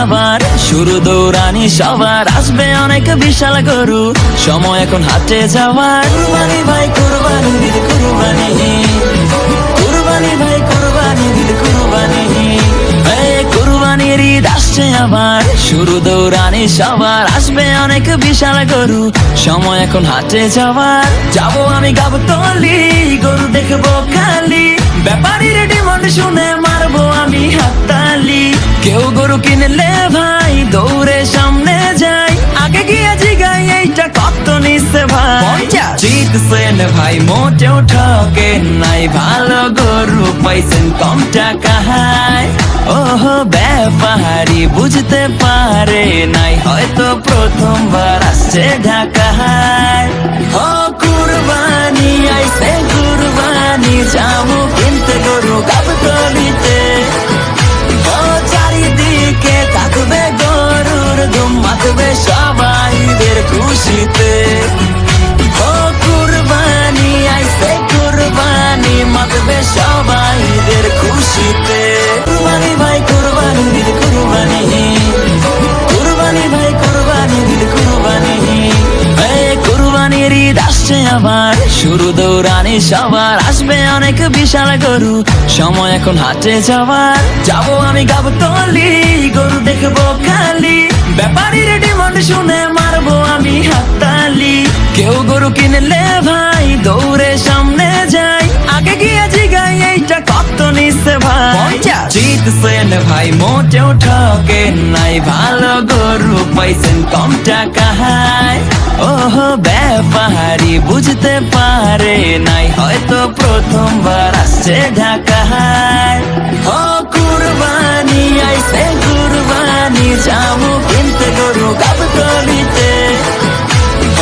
আবার শুরু দৌড়ানি সবার, আসবে অনেক বিশাল গরু, সময় এখন হাটে যাওয়ার। কুরবানি ভাই কুরবানি ঈদ কুরবানি, কুরবানি ভাই কুরবানি ঈদ কুরবানি, কুরবানির ঈদ আসছে আবার শুরু দৌড়ানি সবার, আসবে অনেক বিশাল গরু, সময় এখন হাটে যাওয়ার। যাবো আমি গাবতলী, গরু দেখবো খালি, ব্যাপারীর ডিমান্ড শুনে মারবো আমি হাততালি। কেউ গরু কিনলে ভাই দৌড়ে সামনে যাই, আগে গিয়ে জিগাই এইটা কত নিচ্ছে ভাই। জিতছেন ভাই মোটেও ঠকে নাই, ভালো গরু পাইছেন কম টাকায়। ওহো ব্যাপারী বুঝতে পারে নাই, হয়তো প্রথমবার আসছে ঢাকায়। ও কুরবানি আইছে কুরবানি, যাবো কিনতে গরু গাবতলীতে। ও চারিদিকে থাকবে গরুর ধুম, মাতবে সবাইদের খুশিতে। ও কুরবানি আইছে কুরবানি, মাতবে সবাইদের খুশিতে। কুরবানি ভাই কুরবানি ঈদ কুরবানি, কুরবানি ভাই কুরবানি ঈদ কুরবানি, কুরবানির ঈদ আসছে আবার শুরু দৌড়ানি সবার, আসবে অনেক বিশাল গরু, সময় এখন হাটে যাওয়ার। যাবো আমি গাবতলী, গরু দেখবো খালি, ব্যাপারীর ডিমান্ড শুনে মারবো আমি হাততালি। কেউ গরু কিনলে ভাই দৌড়ে সামনে যাই, আগে গিয়ে জিগাই এইটা কত নিচ্ছে ভাই। জিতছেন ভাই মোটেও ঠকে নাই, ভালো গরু পাইছেন কম টাকায়। ওহো ব্যাপারী বুঝতে পারে নাই, হয়তো প্রথমবার আসছে ঢাকায়। ও কুরবানি আইছে কুরবানি, যাবো কিনতে গরু গাবতলীতে।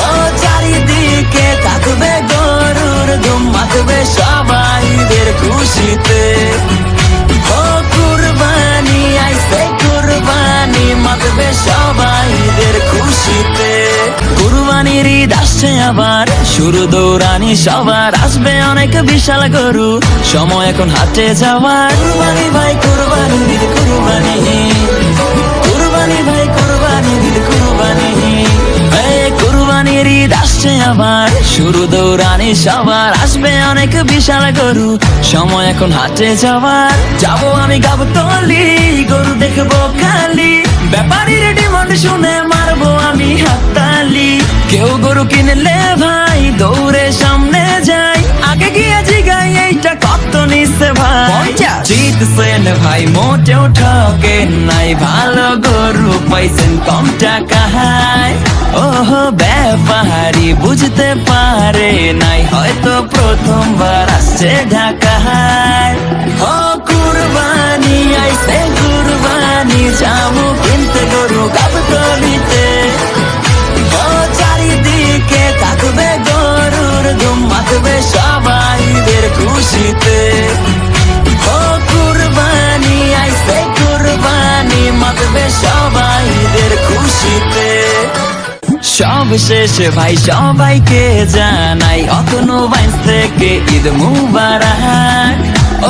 ও চারিদিকে থাকবে গরুর ধুম, মাতবে সবাইদের খুশিতে। ও কুরবানি আইছে কুরবানি, মাতবে সবাইদের খুশিতে। কুরবানির ঈদ আসছে আবার শুরু দৌড়ানি সবার, আসবে অনেক বিশাল গরু, সময় এখন হাটে যাওয়ার। কুরবানি ভাই কুরবানি ঈদ কুরবানি, কুরবানি ভাই কুরবানি ঈদ কুরবানি, কুরবানির ঈদ আসছে আবার শুরু দৌড়ানি সবার, আসবে অনেক বিশাল গরু, সময় এখন হাটে যাওয়ার। যাবো আমি গাবতলী, গরু দেখবো খালি, ব্যাপারীর ডিমান্ড শুনে মারবো আমি হাততালি। কেউ গরু কিনলে ভাই দৌড়ে সামনে যাই, আগে গিয়ে জিগাই এইটা কত নিচ্ছে ভাই। জিতছেন ভাই মোটেও ঠকে নাই, ভালো গরু পাইছেন কম টাকায়। ওহো ব্যাপারী বুঝতে পারে নাই, হয়তো প্রথমবার আসছে ঢাকায়। ও কুরবানি আইছে কুরবানি, যাবো কিনতে গরু গাবতলীতে। ও চারিদিকে থাকবে গরুর ধুম, মাতবে সবাইদের খুশিতে। ও কুরবানি আইছে কুরবানি, মাতবে সবাইদের খুশিতে। সব শেষে ভাই সবাইকে জানাই অতনু বাইন্স থেকে ঈদ মুবারক।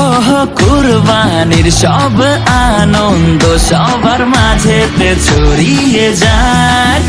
ওহ কুরবানির সব আনন্দ সবার মাঝেতে ছড়িয়ে যাক।